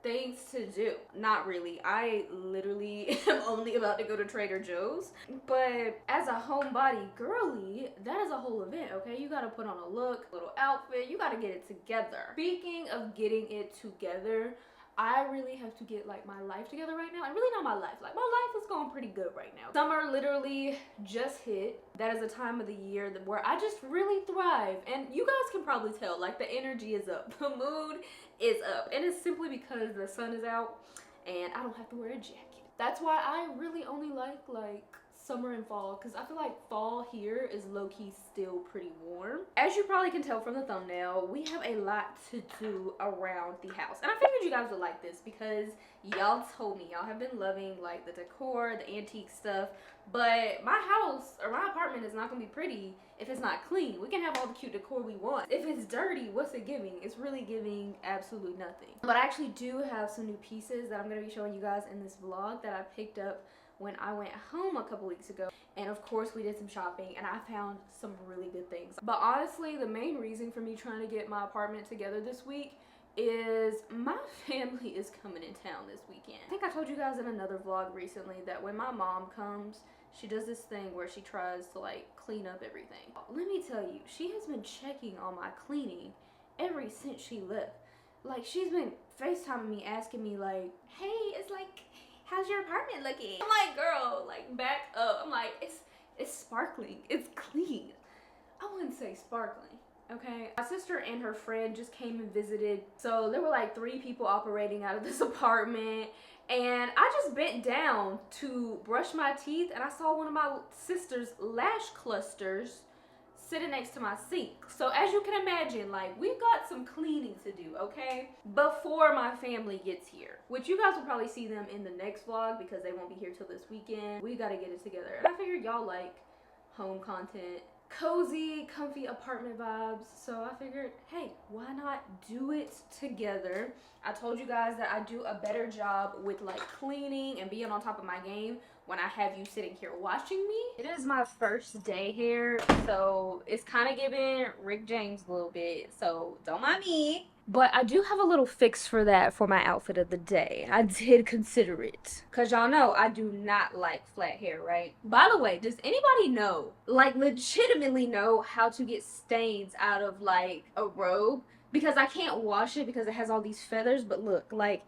things to do. Not really. I literally am only about to go to Trader Joe's. But as a homebody girly, that is a whole event, okay? You gotta put on a look, a little outfit. You gotta get it together. Speaking of getting it together, I really have to get like my life together right now. And really not my life. Like my life is going pretty good right now. Summer literally just hit. That is a time of the year where I just really thrive. And you guys can probably tell, like the energy is up. The mood is up. And it's simply because the sun is out and I don't have to wear a jacket. That's why I really only like summer and fall, because I feel like fall here is low-key still pretty warm. As you probably can tell from the thumbnail, we have a lot to do around the house, and I figured you guys would like this because y'all told me y'all have been loving like the decor, the antique stuff, but my house or my apartment is not gonna be pretty if it's not clean. We can have all the cute decor we want. If it's dirty, what's it giving? It's really giving absolutely nothing. But I actually do have some new pieces that I'm gonna be showing you guys in this vlog that I picked up when I went home a couple weeks ago. And of course we did some shopping and I found some really good things. But honestly, the main reason for me trying to get my apartment together this week is my family is coming in town this weekend. I think I told you guys in another vlog recently that when my mom comes, she does this thing where she tries to like clean up everything. Let me tell you, she has been checking on my cleaning ever since she left. Like she's been FaceTiming me, asking me like, hey, it's like, how's your apartment looking? I'm like, girl, like back up. I'm like, it's sparkling, it's clean. I wouldn't say sparkling, okay? My sister and her friend just came and visited. So there were like 3 people operating out of this apartment. And I just bent down to brush my teeth and I saw one of my sister's lash clusters sitting next to my sink. So as you can imagine, like we've got some cleaning to do, okay? Before my family gets here, which you guys will probably see them in the next vlog because they won't be here till this weekend. We gotta get it together. And I figured y'all like home content, cozy, comfy apartment vibes. So I figured, hey, why not do it together? I told you guys that I do a better job with like cleaning and being on top of my game when I have you sitting here watching me. It is my first day here, so it's kind of giving Rick James a little bit, so don't mind me. But I do have a little fix for that for my outfit of the day. I did consider it. Because y'all know I do not like flat hair, right? By the way, does anybody know, like legitimately know how to get stains out of like a robe? Because I can't wash it because it has all these feathers, but look, like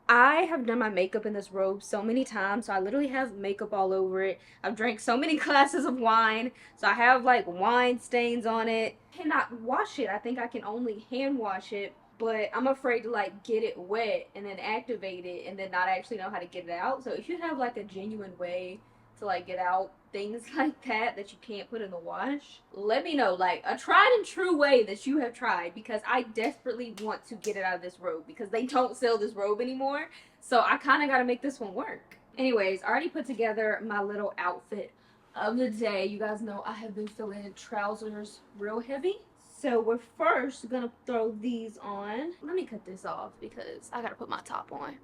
I have done my makeup in this robe so many times, so I literally have makeup all over it. I've drank so many glasses of wine, so I have like wine stains on it. Cannot wash it. I think I can only hand wash it, but I'm afraid to like get it wet and then activate it and then not actually know how to get it out. So if you have like a genuine way to like get out things like that you can't put in the wash, let me know, like a tried and true way that you have tried, because I desperately want to get it out of this robe because they don't sell this robe anymore. So I kind of got to make this one work. Anyways, I already put together my little outfit of the day. You guys know I have been feeling trousers real heavy. So we're first gonna throw these on. Let me cut this off because I gotta put my top on.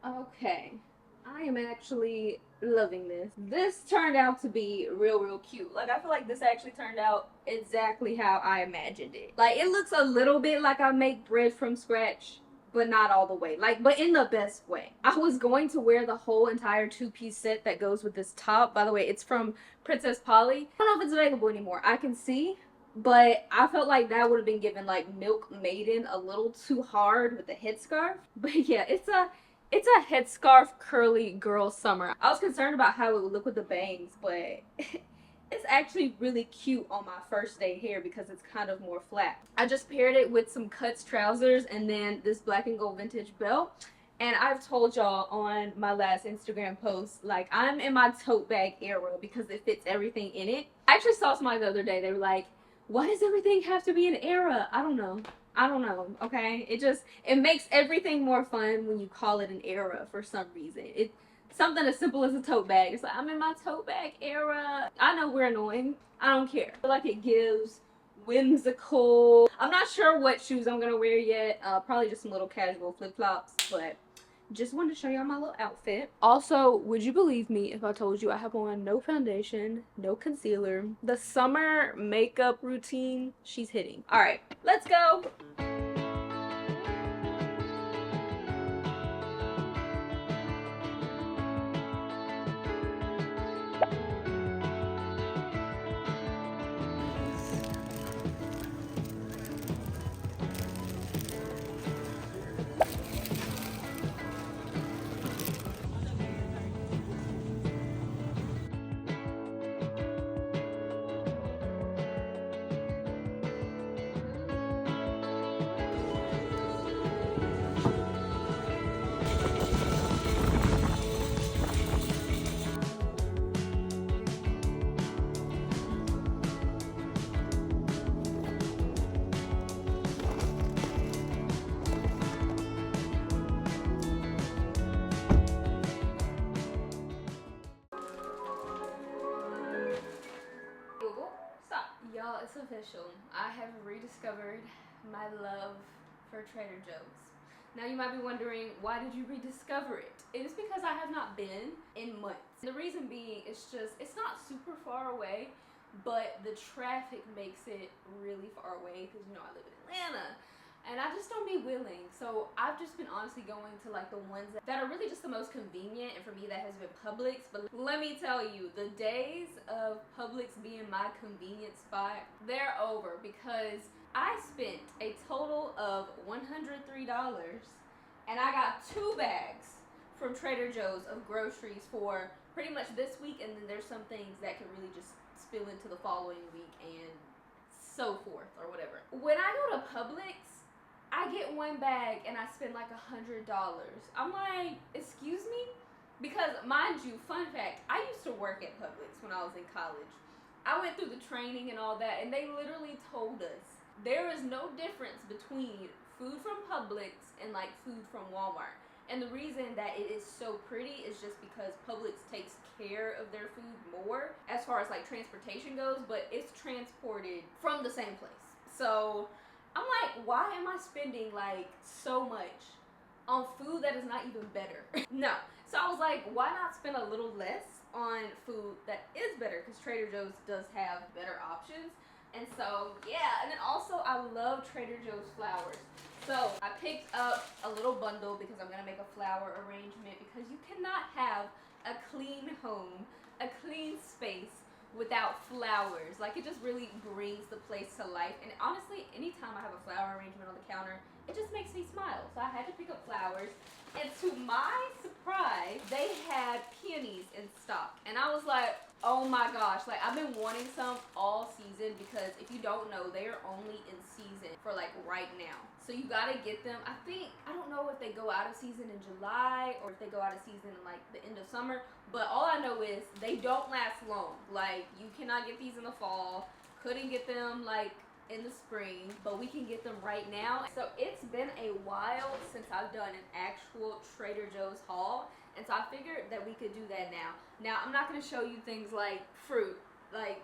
Okay. I am actually loving this. This turned out to be real cute. Like I feel like this actually turned out exactly how I imagined it. Like it looks a little bit like I make bread from scratch, but not all the way. Like, but in the best way. I was going to wear the whole entire 2-piece set that goes with this top. By the way, it's from Princess Polly. I don't know if it's available anymore. I can see, but I felt like that would have been given like Milk Maiden a little too hard with the headscarf. But yeah, it's a headscarf curly girl summer. I was concerned about how it would look with the bangs, but it's actually really cute on my first day here because it's kind of more flat. I just paired it with some cuts trousers and then this black and gold vintage belt. And I've told y'all on my last Instagram post, like I'm in my tote bag era because it fits everything in it. I actually saw somebody the other day, they were like, why does everything have to be an era? I don't know, okay? It makes everything more fun when you call it an era for some reason. It's something as simple as a tote bag. It's like, I'm in my tote bag era. I know we're annoying. I don't care. I feel like it gives whimsical. I'm not sure what shoes I'm gonna wear yet. Probably just some little casual flip-flops, but just wanted to show y'all my little outfit. Also, would you believe me if I told you I have on no foundation, no concealer? The summer makeup routine, she's hitting. All right, let's go. official. I have rediscovered my love for Trader Joe's. Now you might be wondering, why did you rediscover it? It is because I have not been in months. The reason being, it's not super far away, but the traffic makes it really far away because, you know, I live in Atlanta. And I just don't be willing. So I've just been honestly going to like the ones that are really just the most convenient, and for me that has been Publix. But let me tell you, the days of Publix being my convenient spot, they're over, because I spent a total of $103 and I got 2 bags from Trader Joe's of groceries for pretty much this week, and then there's some things that could really just spill into the following week and so forth or whatever. When I go to Publix, I get 1 bag and I spend like $100. I'm like, excuse me? Because mind you, fun fact, I used to work at Publix when I was in college. I went through the training and all that, and they literally told us there is no difference between food from Publix and like food from Walmart. And the reason that it is so pretty is just because Publix takes care of their food more as far as like transportation goes, but it's transported from the same place. So I'm like, why am I spending like so much on food that is not even better? No. So I was like, why not spend a little less on food that is better? Because Trader Joe's does have better options. And so, yeah. And then also, I love Trader Joe's flowers. So I picked up a little bundle because I'm going to make a flower arrangement, because you cannot have a clean home, a clean space without flowers. Like, it just really brings the place to life. And honestly, anytime I have a flower arrangement on the counter, it just makes me smile. So I had to pick up flowers, and to my surprise, they had peonies in stock. And I was like, oh my gosh, like I've been wanting some all season, because if you don't know, they are only in season for like right now. So you gotta get them. I don't know if they go out of season in July or if they go out of season in like the end of summer, but all I know is they don't last long. Like, you cannot get these in the fall, couldn't get them like in the spring, but we can get them right now. So it's been a while since I've done an actual Trader Joe's haul, and so I figured that we could do that now. Now, I'm not going to show you things like fruit, like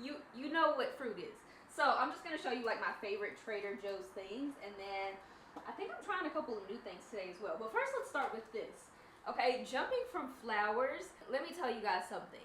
you know what fruit is. So I'm just going to show you like my favorite Trader Joe's things, and then I think I'm trying a couple of new things today as well. But first, let's start with this. Okay, jumping from flowers, let me tell you guys something.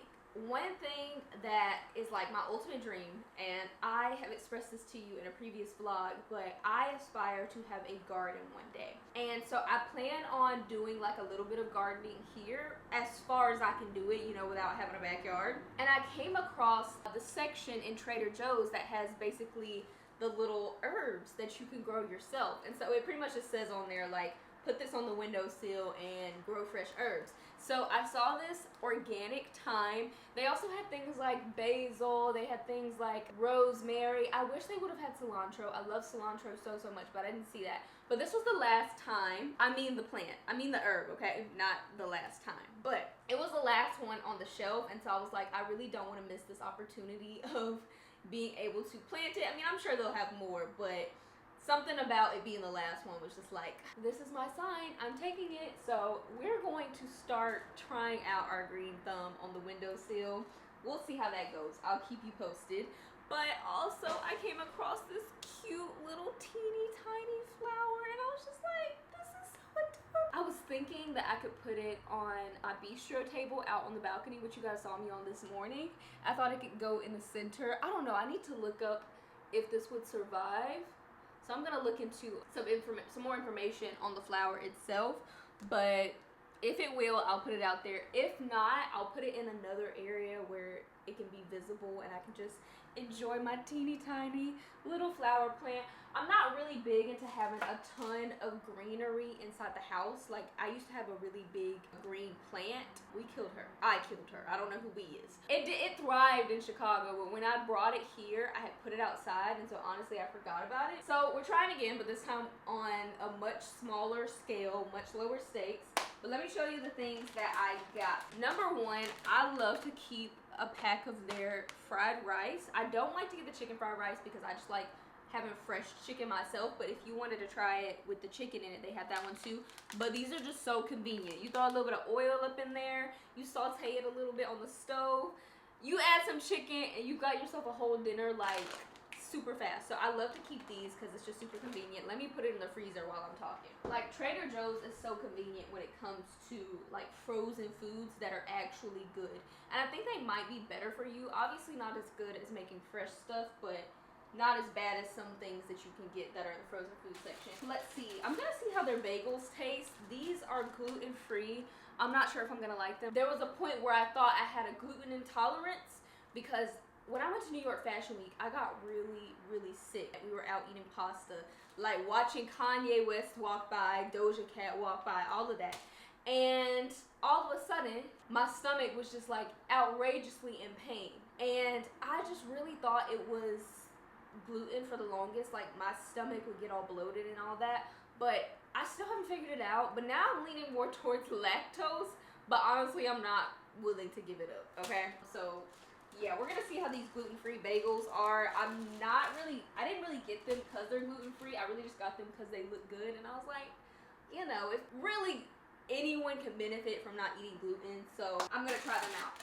One thing that is like my ultimate dream, and I have expressed this to you in a previous vlog, but I aspire to have a garden one day. And so I plan on doing like a little bit of gardening here as far as I can do it, you know, without having a backyard. And I came across the section in Trader Joe's that has basically the little herbs that you can grow yourself. And so it pretty much just says on there like, put this on the windowsill and grow fresh herbs. So I saw this organic thyme. They also had things like basil. They had things like rosemary. I wish they would have had cilantro. I love cilantro so much, but I didn't see that. But this was the last time. I mean the plant. I mean the herb, okay? Not the last time. But it was the last one on the shelf, and so I was like, I really don't want to miss this opportunity of being able to plant it. I mean, I'm sure they'll have more, but something about it being the last one was just like, this is my sign, I'm taking it. So we're going to start trying out our green thumb on the windowsill. We'll see how that goes. I'll keep you posted. But also, I came across this cute little teeny tiny flower, and I was just like, this is so adorable. I was thinking that I could put it on a bistro table out on the balcony, which you guys saw me on this morning. I thought it could go in the center. I don't know, I need to look up if this would survive. So I'm going to look into some more information on the flower itself, but if it will, I'll put it out there. If not, I'll put it in another area where it can be visible and I can just enjoy my teeny tiny little flower plant. I'm not really big into having a ton of greenery inside the house. Like, I used to have a really big green plant. We killed her. I killed her. I don't know who we is. It thrived in Chicago, but when I brought it here, I had put it outside, and so honestly, I forgot about it. So we're trying again, but this time on a much smaller scale, much lower stakes. But let me show you the things that I got. Number one, I love to keep a pack of their fried rice. I don't like to get the chicken fried rice because I just like having fresh chicken myself, but if you wanted to try it with the chicken in it, they have that one too. But these are just so convenient. You throw a little bit of oil up in there, you saute it a little bit on the stove, you add some chicken, and you got yourself a whole dinner like super fast. So I love to keep these because it's just super convenient. Let me put it in the freezer while I'm talking. Like, Trader Joe's is so convenient when it comes to like frozen foods that are actually good. And I think they might be better for you. Obviously not as good as making fresh stuff, but not as bad as some things that you can get that are in the frozen food section. Let's see. I'm gonna see how their bagels taste. These are gluten-free. I'm not sure if I'm gonna like them. There was a point where I thought I had a gluten intolerance because when I went to New York Fashion Week, I got really, really sick. We were out eating pasta, like watching Kanye West walk by, Doja Cat walk by, all of that. And all of a sudden, my stomach was just like outrageously in pain. And I just really thought it was gluten for the longest. Like, my stomach would get all bloated and all that. But I still haven't figured it out. But now I'm leaning more towards lactose. But honestly, I'm not willing to give it up, okay? So yeah, we're gonna see how these gluten-free bagels are. I didn't really get them because they're gluten-free. I really just got them because they look good. And I was like, you know, if really anyone can benefit from not eating gluten, so I'm gonna try them out.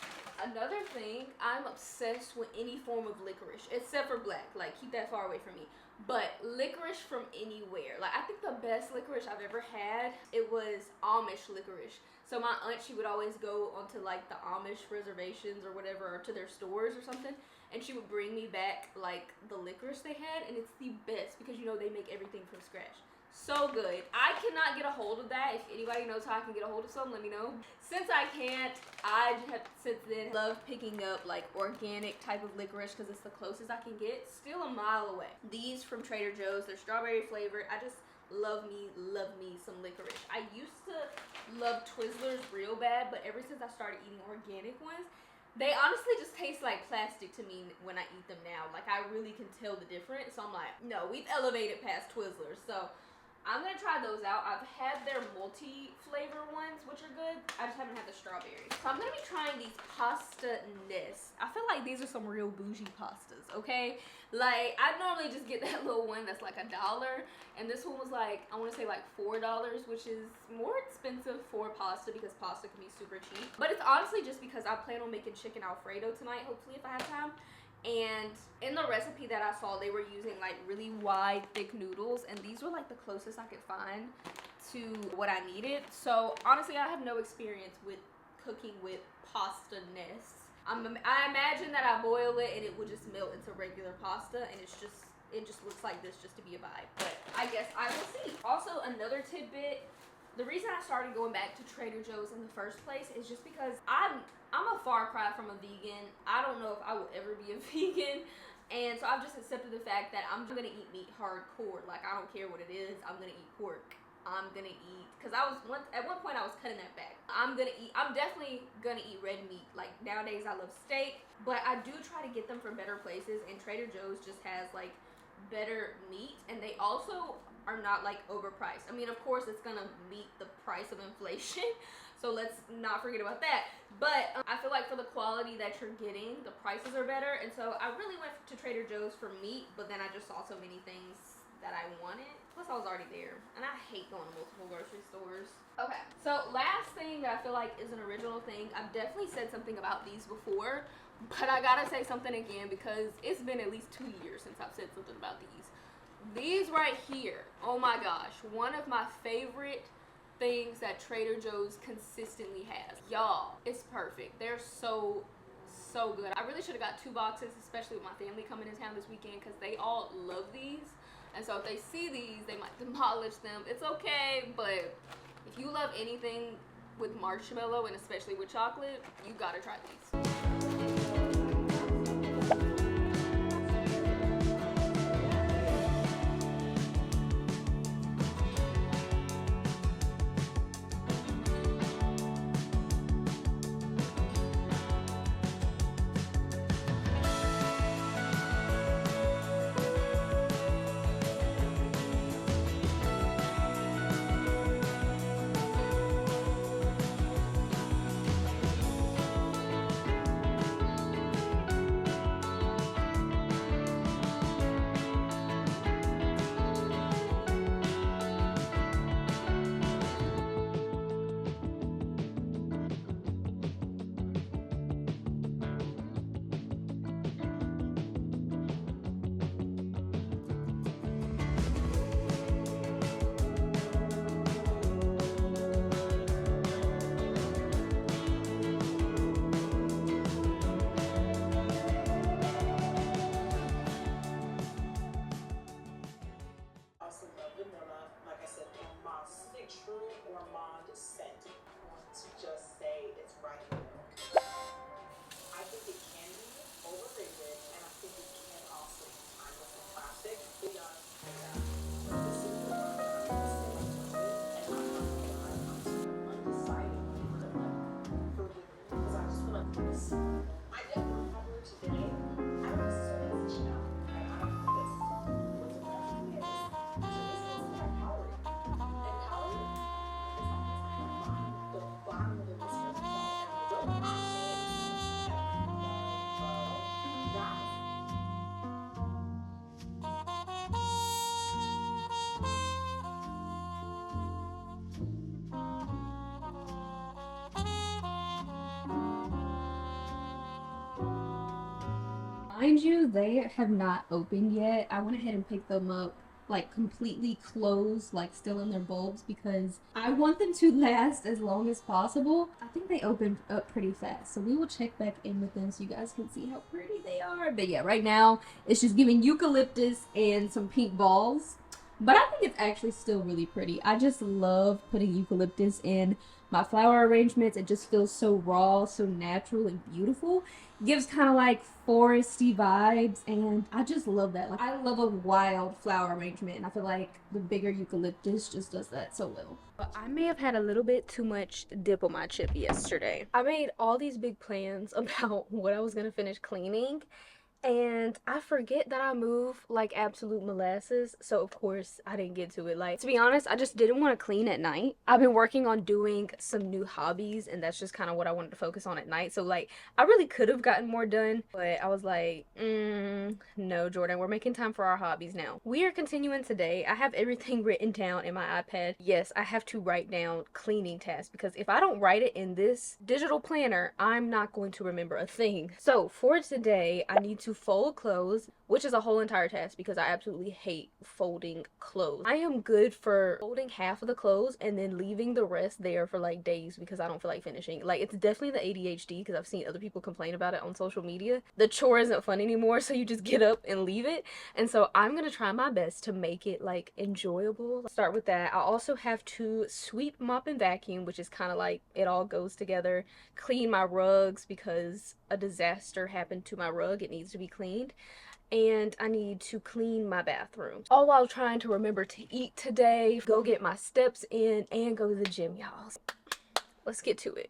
Another thing, I'm obsessed with any form of licorice, except for black. Like, keep that far away from me. But licorice from anywhere. Like, I think the best licorice I've ever had, it was Amish licorice. So my aunt, she would always go onto like the Amish reservations or whatever, or to their stores or something, and she would bring me back like the licorice they had, and it's the best because, you know, they make everything from scratch. So good. I cannot get a hold of that. If anybody knows how I can get a hold of some, let me know. Since I can't, I have since then loved picking up like organic type of licorice because it's the closest I can get. Still a mile away. These from Trader Joe's, they're strawberry flavored. I just love me some licorice. I used to love Twizzlers real bad, but ever since I started eating organic ones, they honestly just taste like plastic to me when I eat them now. Like, I really can tell the difference. So I'm like, no, we've elevated past Twizzlers. So I'm gonna try those out. I've had their multi-flavor ones, which are good. I just haven't had the strawberries. So I'm gonna be trying these pasta nests. I feel like these are some real bougie pastas, okay? Like, I normally just get that little one that's like $1, and this one was like, I wanna say like $4, which is more expensive for pasta because pasta can be super cheap. But it's honestly just because I plan on making chicken Alfredo tonight, hopefully, if I have time. And in the recipe that I saw, they were using like really wide, thick noodles, and these were like the closest I could find to what I needed. So honestly, I have no experience with cooking with pasta nests. I imagine that I boil it and it would just melt into regular pasta, and it just looks like this just to be a vibe. But I guess I will see. Also, another tidbit. The reason I started going back to Trader Joe's in the first place is just because I'm a far cry from a vegan. I don't know if I will ever be a vegan. And so I've just accepted the fact that I'm gonna eat meat hardcore. Like, I don't care what it is, I'm gonna eat pork. I'm gonna eat, because at one point I was cutting that back. I'm definitely gonna eat red meat. Like, nowadays I love steak, but I do try to get them from better places, and Trader Joe's just has like better meat, and they also are not like overpriced. I mean, of course it's gonna meet the price of inflation, so let's not forget about that. But I feel like for the quality that you're getting, the prices are better. And so I really went to Trader Joe's for meat, but then I just saw so many things that I wanted. Plus I was already there, and I hate going to multiple grocery stores. Okay, so last thing that I feel like is an original thing, I've definitely said something about these before, but I gotta say something again because it's been at least 2 years since I've said something about these. These right here, oh my gosh, one of my favorite things that Trader Joe's consistently has. Y'all, it's perfect. They're so good. I really should have got 2 boxes, especially with my family coming in town this weekend, because they all love these. And so if they see these, they might demolish them. It's okay, but if you love anything with marshmallow, and especially with chocolate, you gotta try these. Mind you, they have not opened yet. I went ahead and picked them up like completely closed, like still in their bulbs, because I want them to last as long as possible. I think they opened up pretty fast, so we will check back in with them so you guys can see how pretty they are. But yeah, right now it's just giving eucalyptus and some pink balls, but I think it's actually still really pretty. I just love putting eucalyptus in my flower arrangements. It just feels so raw, so natural and beautiful. Gives kind of like foresty vibes, and I just love that. Like, I love a wild flower arrangement, and I feel like the bigger eucalyptus just does that so well. But I may have had a little bit too much dip on my chip yesterday. I made all these big plans about what I was gonna finish cleaning, and I forget that I move like absolute molasses, so of course I didn't get to it. Like, to be honest, I just didn't want to clean at night. I've been working on doing some new hobbies, and that's just kind of what I wanted to focus on at night. So like, I really could have gotten more done, but I was like, no, Jordan, we're making time for our hobbies now. We are continuing today. I have everything written down in my iPad. Yes, I have to write down cleaning tasks, because if I don't write it in this digital planner, I'm not going to remember a thing. So for today, I need to fold clothes, which is a whole entire task because I absolutely hate folding clothes. I am good for folding half of the clothes and then leaving the rest there for like days because I don't feel like finishing. Like, it's definitely the ADHD, because I've seen other people complain about it on social media. The chore isn't fun anymore, so you just get up and leave it. And so I'm gonna try my best to make it like enjoyable. Start with that. I also have to sweep, mop, and vacuum, which is kind of like it all goes together. Clean my rugs because a disaster happened to my rug. It needs to be cleaned. And I need to clean my bathroom, all while trying to remember to eat today, go get my steps in, and go to the gym, y'all. Let's get to it.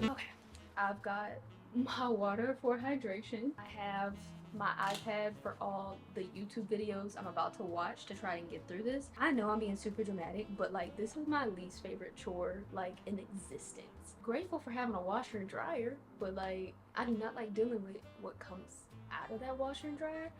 Okay, I've got my water for hydration. I have my iPad for all the YouTube videos I'm about to watch to try and get through this. I know I'm being super dramatic, but like, this is my least favorite chore like in existence. Grateful for having a washer and dryer, but like, I do not like dealing with what comes out of that washer and dryer.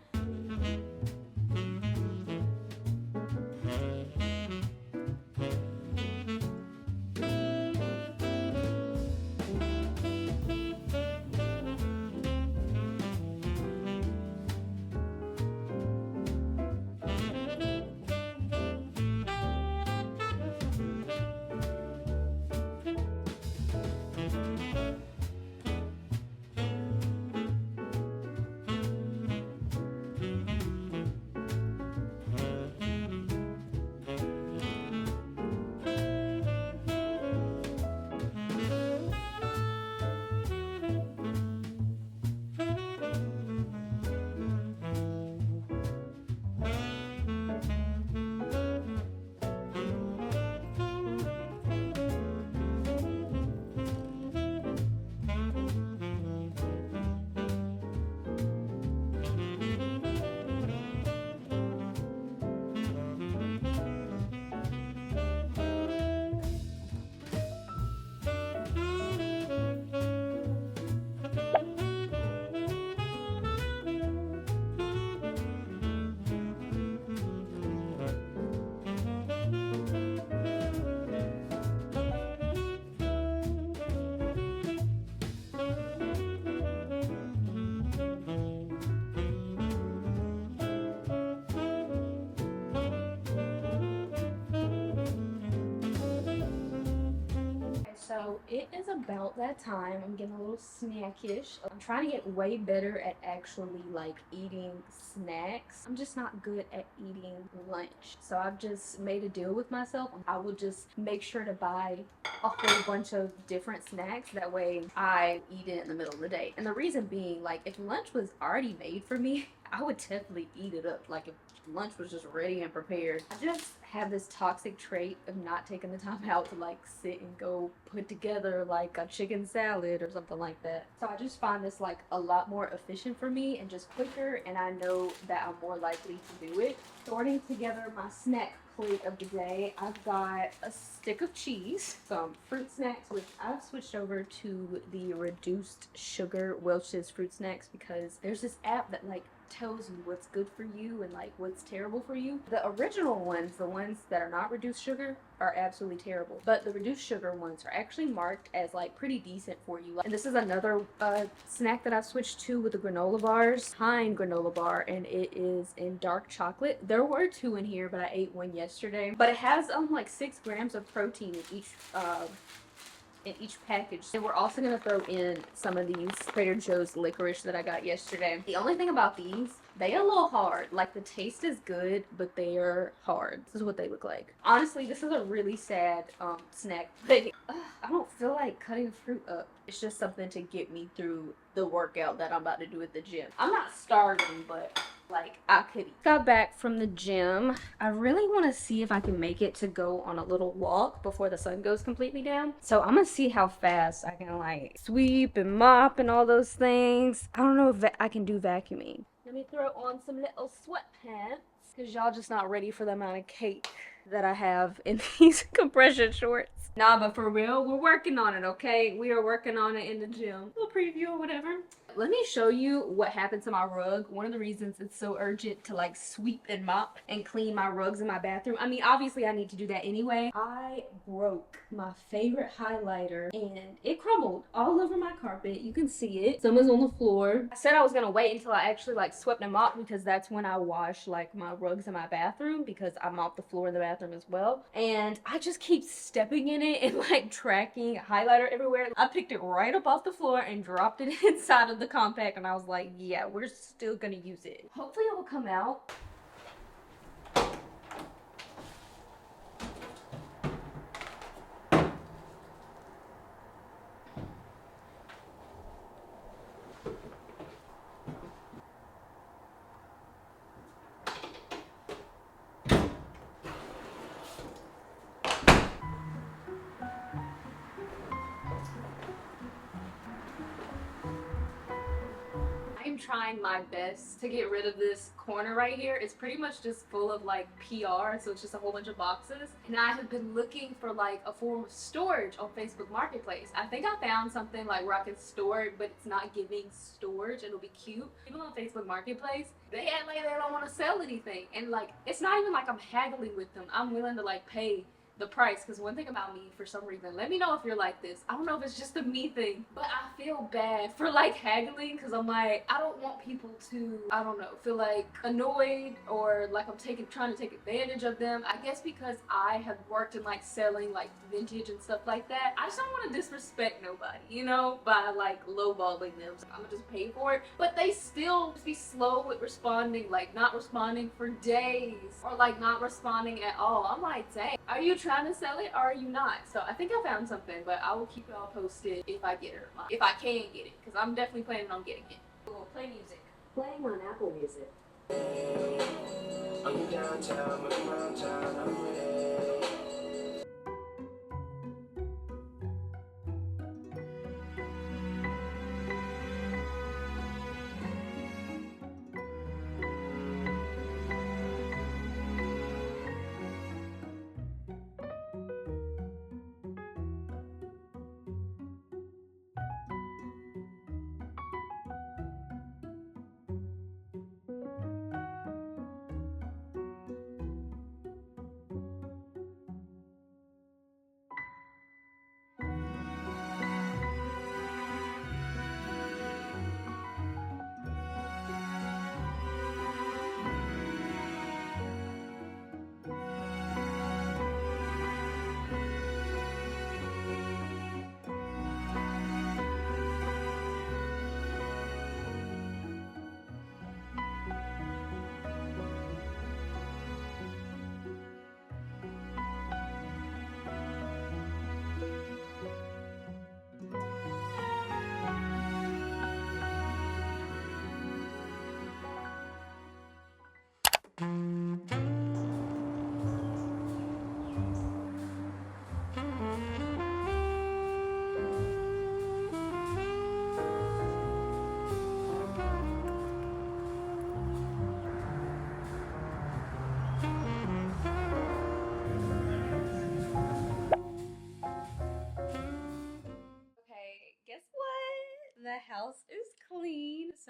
So it is about that time. I'm getting a little snackish. I'm trying to get way better at actually like eating snacks. I'm just not good at eating lunch. So I've just made a deal with myself. I will just make sure to buy a whole bunch of different snacks. That way I eat it in the middle of the day. And the reason being, like, if lunch was already made for me, I would definitely eat it up. Like, if lunch was just ready and prepared. I just have this toxic trait of not taking the time out to like sit and go put together like a chicken salad or something like that. So I just find this like a lot more efficient for me and just quicker, and I know that I'm more likely to do it. Sorting together my snack plate of the day, I've got a stick of cheese, some fruit snacks, which I've switched over to the reduced sugar Welch's fruit snacks because there's this app that like tells you what's good for you and like what's terrible for you. The original ones, the ones that are not reduced sugar, are absolutely terrible. But the reduced sugar ones are actually marked as like pretty decent for you. And this is another snack that I switched to with the granola bars. Pine granola bar, and it is in dark chocolate. There were 2 in here, but I ate one yesterday. But it has like 6 grams of protein in each package. And we're also gonna throw in some of these Trader Joe's licorice that I got yesterday. The only thing about these, they are a little hard. Like the taste is good, but they are hard. This is what they look like. Honestly, this is a really sad snack. I don't feel like cutting fruit up. It's just something to get me through the workout that I'm about to do at the gym. I'm not starving, but like I could eat. Got back from the gym. I really want to see if I can make it to go on a little walk before the sun goes completely down. So I'm gonna see how fast I can like sweep and mop and all those things. I don't know if I can do vacuuming. Let me throw on some little sweatpants because y'all just not ready for the amount of cake that I have in these compression shorts. Nah, but for real, we're working on it, okay? We are working on it in the gym. A little preview or whatever. Let me show you what happened to my rug. One of the reasons it's so urgent to like sweep and mop and clean my rugs in my bathroom. I mean, obviously I need to do that anyway. I broke my favorite highlighter and it crumbled all over my carpet. You can see it. Some is on the floor. I said I was gonna wait until I actually like swept and mopped because that's when I wash like my rugs in my bathroom because I mop the floor in the bathroom as well. And I just keep stepping in it and like tracking highlighter everywhere. I picked it right up off the floor and dropped it inside of the compact, and I was like, yeah, we're still gonna use it. Hopefully it will come out. I'm trying my best to get rid of this corner right here. It's pretty much just full of like PR, so it's just a whole bunch of boxes. And I have been looking for like a form of storage on Facebook Marketplace. I think I found something like where I can store it, but it's not giving storage. It'll be cute. People on Facebook Marketplace, they act like they don't want to sell anything. And like, it's not even like I'm haggling with them. I'm willing to like pay the price, because one thing about me, for some reason, let me know if you're like this. I don't know if it's just a me thing, but I feel bad for like haggling, because I'm like, I don't want people to, I don't know, feel like annoyed or like I'm trying to take advantage of them. I guess because I have worked in like selling like vintage and stuff like that, I just don't want to disrespect nobody, you know, by like lowballing them. So I'm gonna just pay for it, but they still be slow with responding, like not responding for days or like not responding at all. I'm like, dang, are you trying to sell it or are you not? So I think I found something, but I will keep y'all posted if I get it or not. If I can get it, because I'm definitely planning on getting it. We'll play music. Playing on Apple Music. I'm downtown, I'm downtown, I'm ready.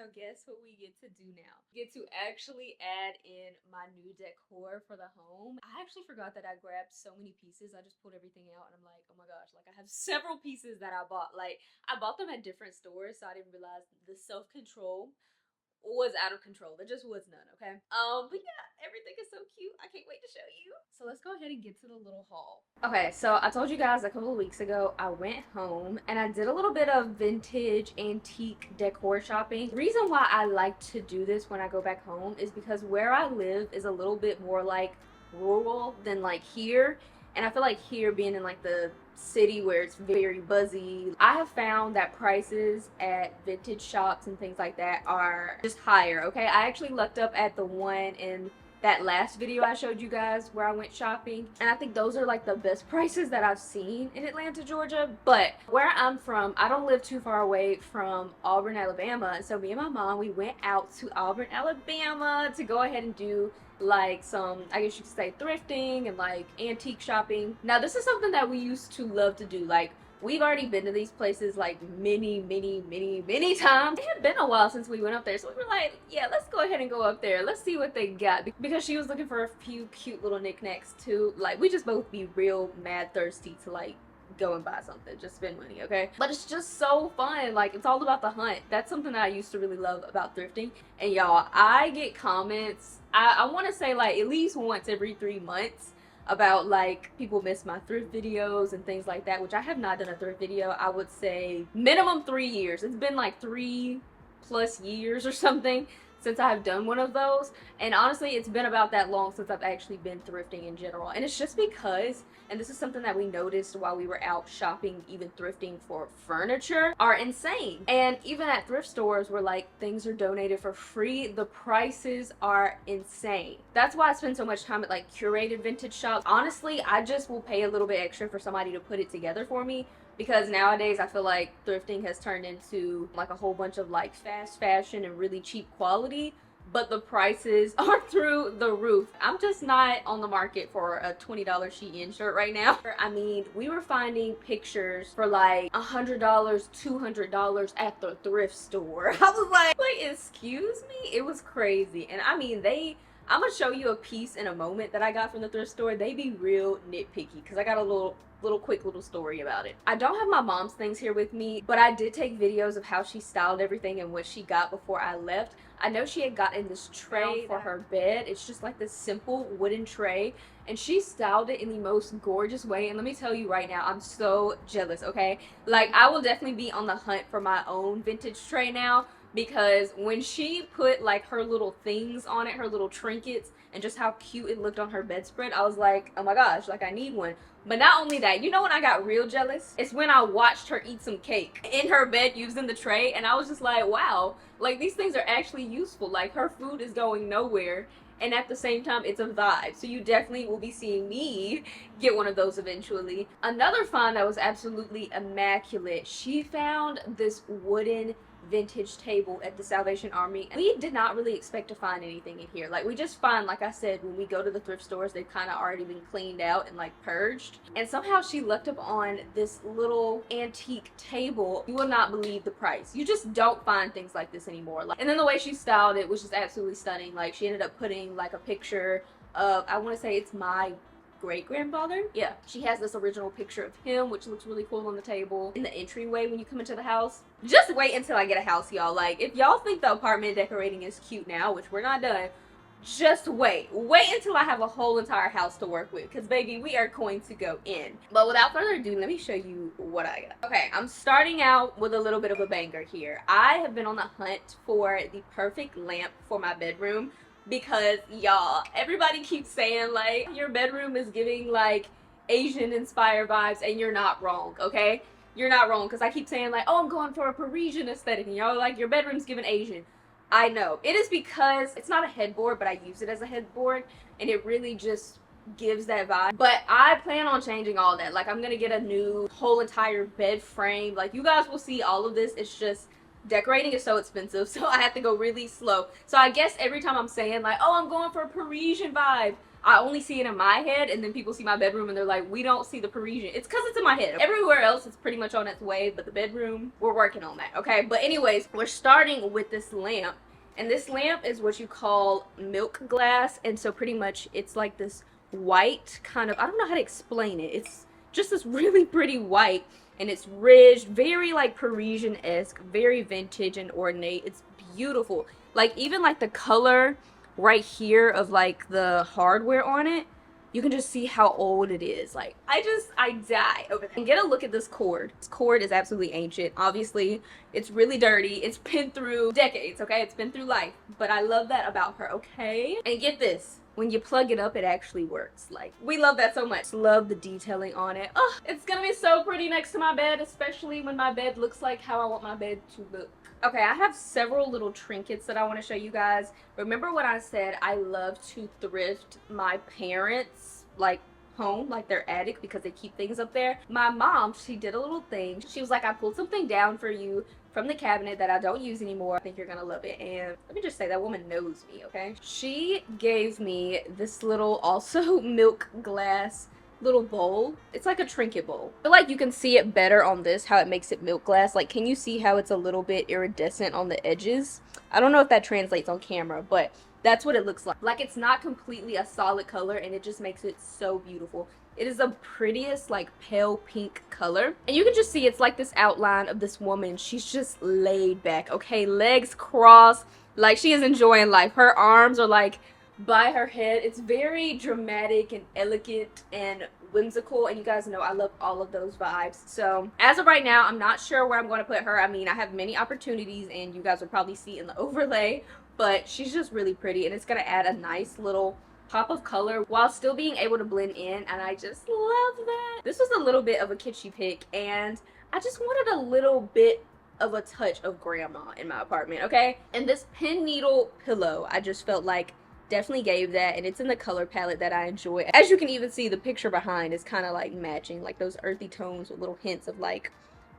So guess what we get to do now? We get to actually add in my new decor for the home. I actually forgot that I grabbed so many pieces. I just pulled everything out and I'm like, oh my gosh, like I have several pieces that I bought. Like I bought them at different stores, so I didn't realize the self-control was out of control. There just was none, okay? But yeah, everything is so cute. I can't wait to show you. So let's go ahead and get to the little haul. Okay, so I told you guys a couple of weeks ago I went home and I did a little bit of vintage antique decor shopping. The reason why I like to do this when I go back home is because where I live is a little bit more like rural than like here. And I feel like here being in like the city where it's very buzzy, I have found that prices at vintage shops and things like that are just higher, okay? I actually looked up at the one in that last video I showed you guys where I went shopping, and I think those are like the best prices that I've seen in Atlanta, Georgia. But where I'm from, I don't live too far away from Auburn, Alabama, and so me and my mom, we went out to Auburn, Alabama to go ahead and do like some, I guess you could say, thrifting and like antique shopping. Now this is something that we used to love to do. Like we've already been to these places like many times. It had been a while since we went up there, so we were like, yeah, let's go ahead and go up there. Let's see what they got. Because she was looking for a few cute little knickknacks too. Like we just both be real mad thirsty to like go and buy something, just spend money, okay? But it's just so fun. Like it's all about the hunt. That's something that I used to really love about thrifting. And y'all, I get comments, I want to say like at least once every 3 months about like people miss my thrift videos and things like that, which I have not done a thrift video, I would say minimum 3 years. It's been like 3+ years or something since I have done one of those. And honestly, it's been about that long since I've actually been thrifting in general. And it's just because, and this is something that we noticed while we were out shopping, even thrifting for furniture, are insane. And even at thrift stores where like things are donated for free, the prices are insane. That's why I spend so much time at like curated vintage shops. Honestly, I just will pay a little bit extra for somebody to put it together for me, because nowadays I feel like thrifting has turned into like a whole bunch of like fast fashion and really cheap quality, but the prices are through the roof. I'm just not on the market for a $20 Shein shirt right now. I mean, we were finding pictures for like $100, $200 at the thrift store. I was like, excuse me? It was crazy. And I mean, I'm gonna show you a piece in a moment that I got from the thrift store. They be real nitpicky because I got a quick little story about it. I don't have my mom's things here with me, but I did take videos of how she styled everything and what she got before I left. I know she had gotten this tray for her bed. It's just like this simple wooden tray, and she styled it in the most gorgeous way. And let me tell you right now, I'm so jealous, okay? Like I will definitely be on the hunt for my own vintage tray now, because when she put like her little things on it, her little trinkets, and just how cute it looked on her bedspread, I was like, oh my gosh, like I need one. But not only that, you know when I got real jealous? It's when I watched her eat some cake in her bed using the tray, and I was just like, wow, like these things are actually useful. Like her food is going nowhere, and at the same time it's a vibe. So you definitely will be seeing me get one of those eventually. Another find that was absolutely immaculate, she found this wooden vintage table at the Salvation Army. We did not really expect to find anything in here. Like we just find, like I said, when we go to the thrift stores, they've kind of already been cleaned out and like purged. And somehow she looked up on this little antique table. You will not believe the price. You just don't find things like this anymore. And then the way she styled it was just absolutely stunning. Like she ended up putting like a picture of, I want to say it's my great-grandfather. Yeah, she has this original picture of him, which looks really cool on the table in the entryway when you come into the house. Just wait until I get a house, y'all. Like if y'all think the apartment decorating is cute now, which we're not done, just wait until I have a whole entire house to work with, because baby, we are going to go in. But without further ado, let me show you what I got. Okay, I'm starting out with a little bit of a banger here. I have been on the hunt for the perfect lamp for my bedroom, because y'all, everybody keeps saying like your bedroom is giving like Asian inspired vibes, and you're not wrong, okay? You're not wrong, because I keep saying like, oh, I'm going for a Parisian aesthetic, and y'all are like, your bedroom's giving Asian. I know. It is because it's not a headboard, but I use it as a headboard, and it really just gives that vibe. But I plan on changing all that. Like I'm gonna get a new whole entire bed frame. Like you guys will see all of this. It's just decorating is so expensive, so I have to go really slow. So I guess every time I'm saying like, oh, I'm going for a Parisian vibe, I only see it in my head, and then people see my bedroom and they're like, we don't see the Parisian. It's because it's in my head. Everywhere else it's pretty much on its way, but the bedroom, we're working on that, okay? But anyways, we're starting with this lamp, and this lamp is what you call milk glass, and so pretty much it's like this white kind of, I don't know how to explain it. It's just this really pretty white, and it's ridged, very like Parisian-esque, very vintage and ornate. It's beautiful. Like even like the color right here of like the hardware on it, you can just see how old it is. Like I die over that. And get a look at this cord. This cord is absolutely ancient. Obviously it's really dirty. It's been through decades, okay? It's been through life, but I love that about her, okay? And get this, when you plug it up, it actually works. Like, we love that so much. Love the detailing on it. Oh, it's gonna be so pretty next to my bed, especially when my bed looks like how I want my bed to look. Okay, I have several little trinkets that I want to show you guys. Remember when I said I love to thrift my parents' like home, like their attic, because they keep things up there? My mom, she did a little thing. She was like, I pulled something down for you from the cabinet that I don't use anymore. I think you're gonna love it. And let me just say, that woman knows me, okay? She gave me this little, also milk glass little bowl. It's like a trinket bowl. I feel like you can see it better on this, how it makes it milk glass. Like, can you see how it's a little bit iridescent on the edges? I don't know if that translates on camera, but that's what it looks like. Like, it's not completely a solid color, and it just makes it so beautiful. It is the prettiest, like, pale pink color. And you can just see it's like this outline of this woman. She's just laid back, okay? Legs crossed, like she is enjoying life. Her arms are like by her head. It's very dramatic and elegant and whimsical, and you guys know I love all of those vibes. So as of right now, I'm not sure where I'm going to put her. I mean, I have many opportunities, and you guys will probably see in the overlay, but she's just really pretty, and it's going to add a nice little pop of color while still being able to blend in, and I just love that. This was a little bit of a kitschy pick, and I just wanted a little bit of a touch of grandma in my apartment, okay? And this pin needle pillow, I just felt like definitely gave that, and it's in the color palette that I enjoy. As you can even see, the picture behind is kind of like matching, like those earthy tones with little hints of like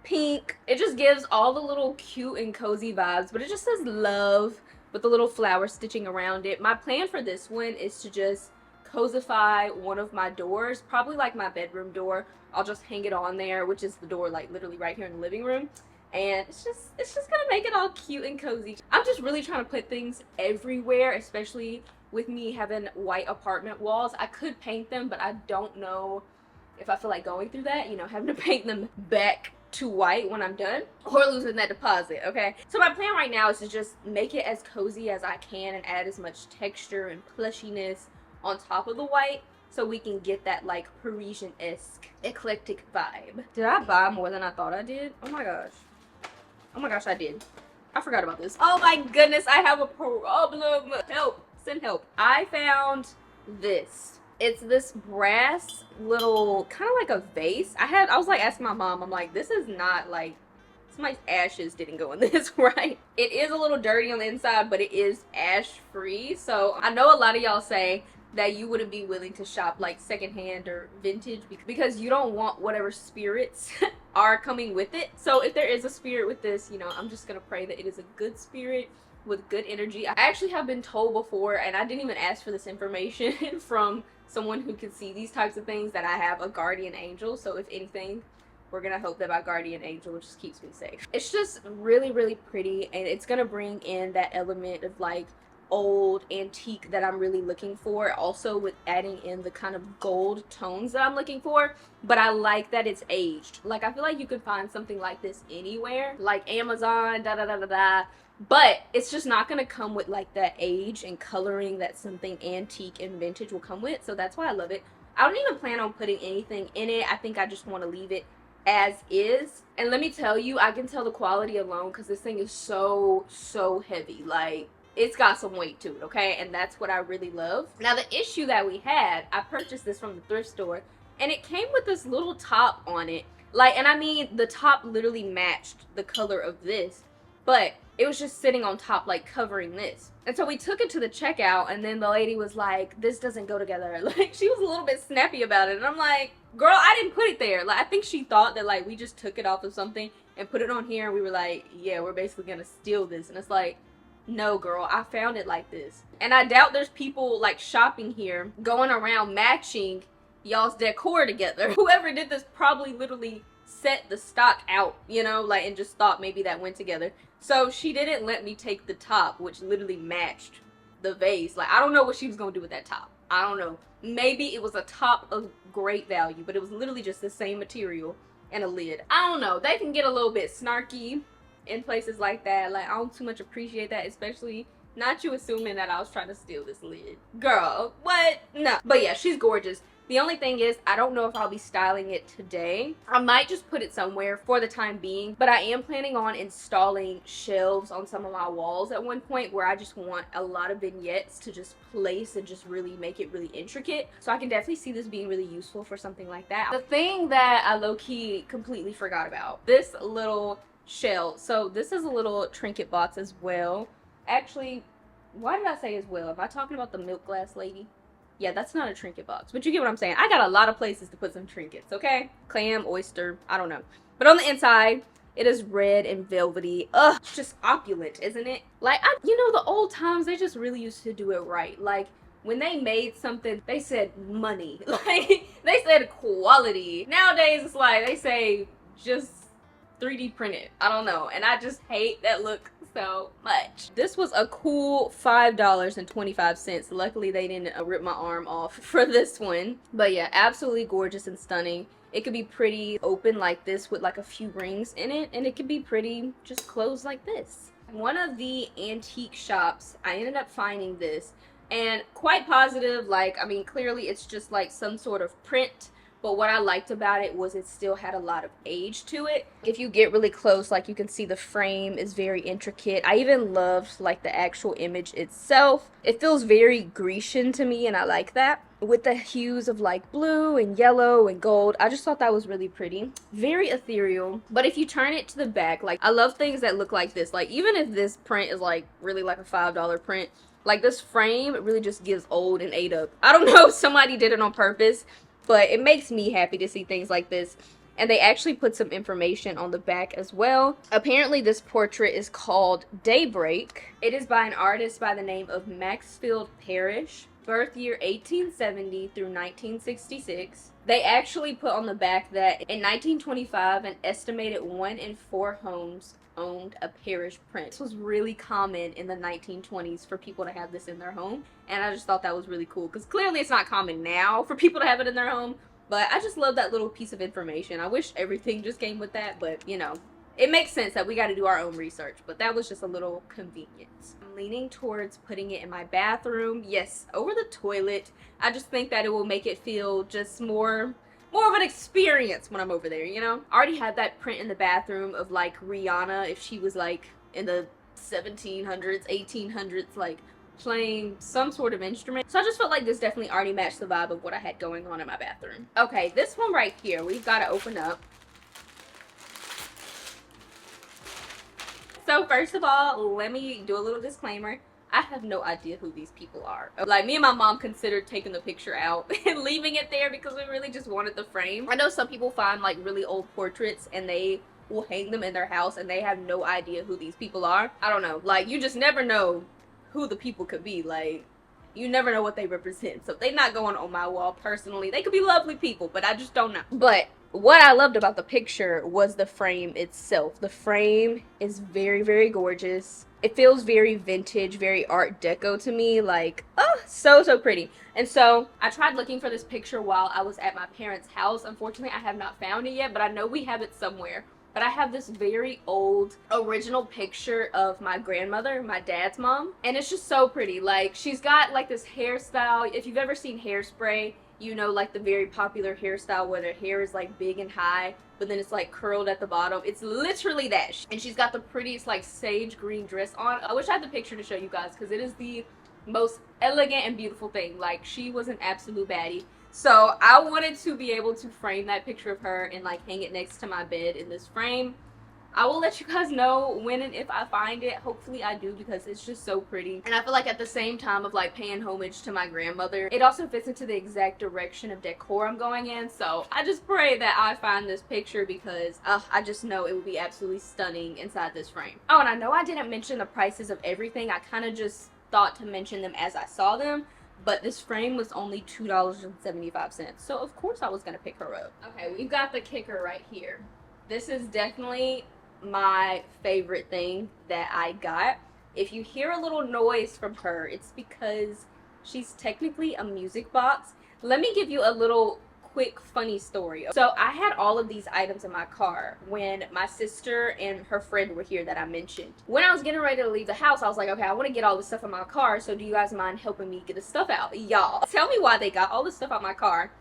pink. It just gives all the little cute and cozy vibes, but it just says love with the little flower stitching around it. My plan for this one is to just cozify one of my doors, probably like my bedroom door. I'll just hang it on there, which is the door like literally right here in the living room. And it's just gonna make it all cute and cozy. I'm just really trying to put things everywhere, especially with me having white apartment walls. I could paint them, but I don't know if I feel like going through that, you know, having to paint them back to white when I'm done, or losing that deposit, okay? So my plan right now is to just make it as cozy as I can and add as much texture and plushiness on top of the white, so we can get that like Parisian-esque eclectic vibe. Did I buy more than I thought I did? Oh my gosh. Oh my gosh, I did. I forgot about this. Oh my goodness, I have a problem. Help, send help. I found this. It's this brass little, kind of like a vase. I was like asking my mom, I'm like, this is not like, somebody's ashes didn't go in this, right? It is a little dirty on the inside, but it is ash free. So I know a lot of y'all say that you wouldn't be willing to shop like secondhand or vintage because you don't want whatever spirits are coming with it. So if there is a spirit with this, you know, I'm just gonna pray that it is a good spirit with good energy. I actually have been told before, and I didn't even ask for this information from someone who can see these types of things, that I have a guardian angel. So if anything, we're gonna hope that my guardian angel just keeps me safe. It's just really, really pretty, and it's gonna bring in that element of like old antique that I'm really looking for, also with adding in the kind of gold tones that I'm looking for. But I like that it's aged. Like, I feel like you could find something like this anywhere, like Amazon, but it's just not gonna come with like that age and coloring that something antique and vintage will come with. So that's why I love it. I don't even plan on putting anything in it. I think I just want to leave it as is. And let me tell you, I can tell the quality alone, because this thing is so heavy. Like, it's got some weight to it, okay? And that's what I really love. Now, the issue that we had, I purchased this from the thrift store, and it came with this little top on it. Like, and I mean, the top literally matched the color of this, but it was just sitting on top, like covering this. And so we took it to the checkout, and then the lady was like, this doesn't go together. Like, she was a little bit snappy about it. And I'm like, girl, I didn't put it there. Like, I think she thought that like we just took it off of something and put it on here, and we were like, yeah, we're basically gonna steal this. And it's like, No, girl, I found it like this. And I doubt there's people like shopping here going around matching y'all's decor together. Whoever did this probably literally set the stock out, you know, like, and just thought maybe that went together. So she didn't let me take the top, which literally matched the vase. Like, I don't know what she was gonna do with that top. I don't know. Maybe it was a top of great value, but it was literally just the same material and a lid. I don't know. They can get a little bit snarky in places like that. Like, I don't too much appreciate that, especially not you assuming that I was trying to steal this lid. Girl, what? No. But yeah, she's gorgeous. The only thing is, I don't know if I'll be styling it today. I might just put it somewhere for the time being, but I am planning on installing shelves on some of my walls at one point where I just want a lot of vignettes to just place and just really make it really intricate. So I can definitely see this being really useful for something like that. The thing that I low-key completely forgot about, this little shell. So this is a little trinket box as well. Actually, why did I say as well? Am I talking about the milk glass lady? Yeah, that's not a trinket box, but you get what I'm saying. I got a lot of places to put some trinkets, okay? Clam, oyster, I don't know. But on the inside, it is red and velvety. Ugh, it's just opulent, isn't it? Like, you know, the old times, they just really used to do it right. Like, when they made something, they said money. Like, they said quality. Nowadays, it's like, they say just 3D printed. I don't know. And I just hate that look so much. This was a cool $5.25. Luckily they didn't rip my arm off for this one. But yeah, absolutely gorgeous and stunning. It could be pretty open like this with like a few rings in it, and it could be pretty just closed like this. One of the antique shops, I ended up finding this, and quite positive. Like, I mean, clearly it's just like some sort of print, but what I liked about it was it still had a lot of age to it. If you get really close, like, you can see the frame is very intricate. I even loved like the actual image itself. It feels very Grecian to me, and I like that. With the hues of like blue and yellow and gold, I just thought that was really pretty. Very ethereal. But if you turn it to the back, like, I love things that look like this. Like, even if this print is like really like a $5 print, like, this frame really just gives old and ate up. I don't know if somebody did it on purpose, but it makes me happy to see things like this. And they actually put some information on the back as well. Apparently this portrait is called Daybreak. It is by an artist by the name of Maxfield Parrish. Birth year 1870 through 1966. They actually put on the back that in 1925, an estimated 1 in 4 homes owned a Parrish print. This was really common in the 1920s for people to have this in their home, and I just thought that was really cool, because clearly it's not common now for people to have it in their home, but I just love that little piece of information. I wish everything just came with that, but you know, it makes sense that we got to do our own research, but that was just a little convenience. I'm leaning towards putting it in my bathroom. Yes, over the toilet. I just think that it will make it feel just more of an experience when I'm over there, you know? I already had that print in the bathroom of like Rihanna, if she was like in the 1700s, 1800s, like playing some sort of instrument. So I just felt like this definitely already matched the vibe of what I had going on in my bathroom. Okay, this one right here, we've got to open up. So first of all, let me do a little disclaimer. I have no idea who these people are. Like, me and my mom considered taking the picture out and leaving it there because we really just wanted the frame. I know some people find like really old portraits and they will hang them in their house and they have no idea who these people are. I don't know. Like, you just never know who the people could be. Like, you never know what they represent. So they're not going on my wall personally. They could be lovely people, but I just don't know. But what I loved about the picture was the frame itself. The frame is very, very gorgeous. It feels very vintage, very art deco to me. Like, oh, so pretty. And so I tried looking for this picture while I was at my parents' house. Unfortunately, I have not found it yet, but I know we have it somewhere. But I have this very old original picture of my grandmother, my dad's mom, and it's just so pretty. Like, she's got like this hairstyle. If you've ever seen Hairspray, you know, like the very popular hairstyle where their hair is like big and high, but then it's like curled at the bottom. It's literally that. And she's got the prettiest like sage green dress on. I wish I had the picture to show you guys, because it is the most elegant and beautiful thing. Like, she was an absolute baddie. So I wanted to be able to frame that picture of her and like hang it next to my bed in this frame. I will let you guys know when and if I find it. Hopefully I do, because it's just so pretty. And I feel like at the same time of like paying homage to my grandmother, it also fits into the exact direction of decor I'm going in. So I just pray that I find this picture, because I just know it will be absolutely stunning inside this frame. Oh, and I know I didn't mention the prices of everything. I kind of just thought to mention them as I saw them. But this frame was only $2.75. So of course I was going to pick her up. Okay, we've got the kicker right here. This is definitely my favorite thing that I got. If you hear a little noise from her, it's because she's technically a music box. Let me give you a little quick funny story. So I had all of these items in my car when my sister and her friend were here that I mentioned. When I was getting ready to leave the house, I was like, okay, I want to get all this stuff in my car, so do you guys mind helping me get the stuff out? Y'all, tell me why they got all this stuff out my car.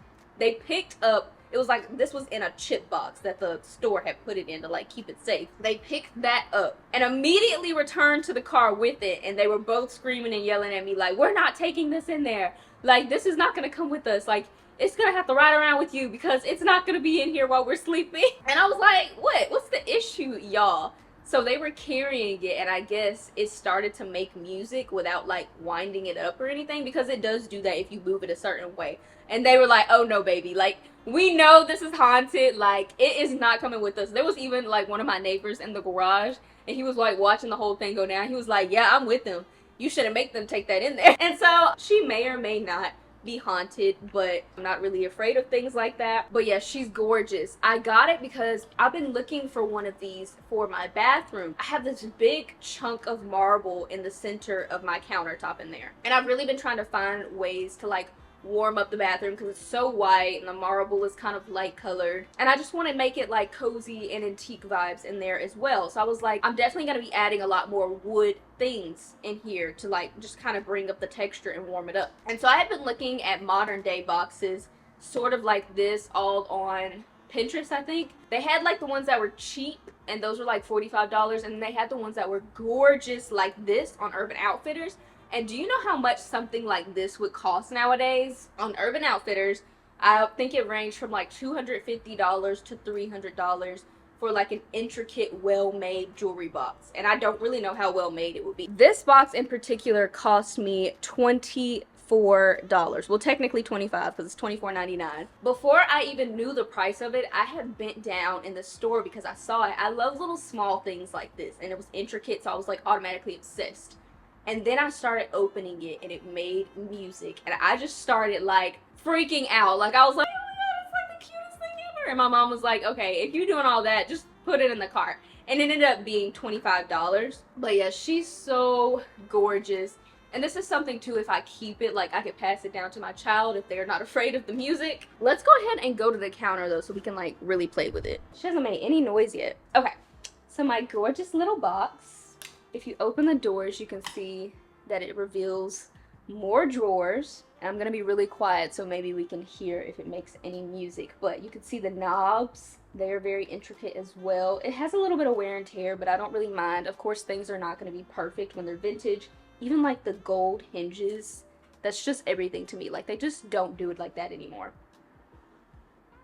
They picked up, it was like, this was in a chip box that the store had put it in to like keep it safe. They picked that up and immediately returned to the car with it, and they were both screaming and yelling at me like, we're not taking this in there. Like, this is not gonna come with us. Like, it's gonna have to ride around with you because it's not gonna be in here while we're sleeping. And I was like, what? What's the issue, y'all? So they were carrying it, and I guess it started to make music without like winding it up or anything, because it does do that if you move it a certain way. And they were like, oh no, baby, like, we know this is haunted, like, it is not coming with us. There was even like one of my neighbors in the garage, and he was like watching the whole thing go down. He was like, yeah, I'm with them. You shouldn't make them take that in there. And so she may or may not be haunted, but I'm not really afraid of things like that. But yeah, she's gorgeous. I got it because I've been looking for one of these for my bathroom. I have this big chunk of marble in the center of my countertop in there, and I've really been trying to find ways to like warm up the bathroom because it's so white and the marble is kind of light colored, and I just want to make it like cozy and antique vibes in there as well. So I was like, I'm definitely going to be adding a lot more wood things in here to like just kind of bring up the texture and warm it up. And so I had been looking at modern day boxes sort of like this all on Pinterest. I think they had like the ones that were cheap, and those were like $45, and they had the ones that were gorgeous like this on Urban Outfitters. And do you know how much something like this would cost nowadays? On Urban Outfitters, I think it ranged from like $250 to $300 for like an intricate, well-made jewelry box. And I don't really know how well-made it would be. This box in particular cost me $24. Well, technically $25 because it's $24.99. Before I even knew the price of it, I had bent down in the store because I saw it. I love little small things like this, and it was intricate, so I was like automatically obsessed. And then I started opening it, and it made music, and I just started like freaking out. Like, I was like, oh my god, it's like the cutest thing ever. And my mom was like, okay, if you're doing all that, just put it in the cart. And it ended up being $25. But yeah, she's so gorgeous. And this is something too, if I keep it, like I could pass it down to my child if they're not afraid of the music. Let's go ahead and go to the counter though, so we can like really play with it. She hasn't made any noise yet. Okay, so my gorgeous little box. If you open the doors, you can see that it reveals more drawers. And I'm gonna be really quiet so maybe we can hear if it makes any music. But you can see the knobs. They are very intricate as well. It has a little bit of wear and tear, but I don't really mind. Of course, things are not gonna be perfect when they're vintage. Even like the gold hinges, that's just everything to me. Like, they just don't do it like that anymore.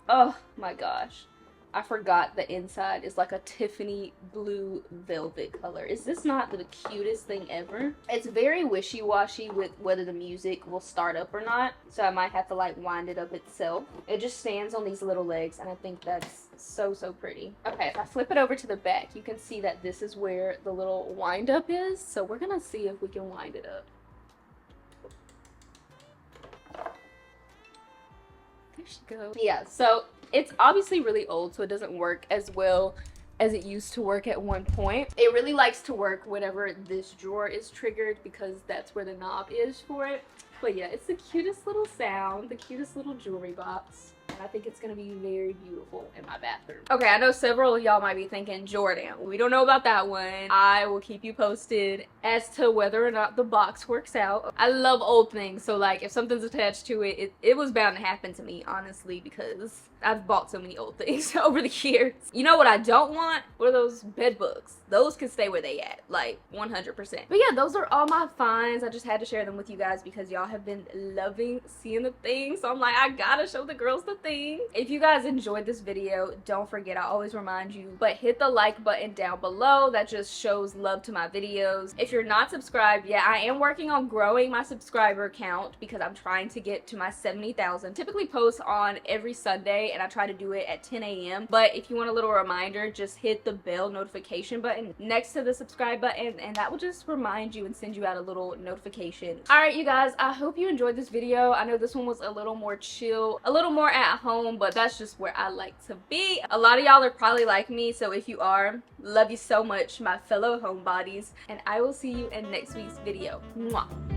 Oh my gosh. I forgot the inside is like a Tiffany blue velvet color. Is this not the cutest thing ever? It's very wishy-washy with whether the music will start up or not, so I might have to like wind it up itself. It just stands on these little legs, and I think that's so pretty. Okay, if I flip it over to the back, you can see that this is where the little wind up is, so we're gonna see if we can wind it up. There she goes. Yeah, so it's obviously really old, so it doesn't work as well as it used to work at one point. It really likes to work whenever this drawer is triggered because that's where the knob is for it. But yeah, it's the cutest little sound, the cutest little jewelry box. And I think it's gonna be very beautiful in my bathroom. Okay, I know several of y'all might be thinking, Jordan, we don't know about that one. I will keep you posted as to whether or not the box works out. I love old things, so like if something's attached to it, it was bound to happen to me, honestly, because I've bought so many old things over the years. You know what I don't want? What are those bed bugs? Those can stay where they at, like 100%. But yeah, those are all my finds. I just had to share them with you guys because y'all have been loving seeing the things. So I'm like, I gotta show the girls the something. If you guys enjoyed this video, don't forget, I always remind you, but hit the like button down below. That just shows love to my videos. If you're not subscribed yet, I am working on growing my subscriber count because I'm trying to get to my 70,000. Typically post on every Sunday and I try to do it at 10 a.m. But if you want a little reminder, just hit the bell notification button next to the subscribe button and that will just remind you and send you out a little notification. Alright you guys, I hope you enjoyed this video. I know this one was a little more chill, a little more at home, but that's just where I like to be. A lot of y'all are probably like me, so if you are, love you so much, my fellow homebodies, and I will see you in next week's video. Mwah.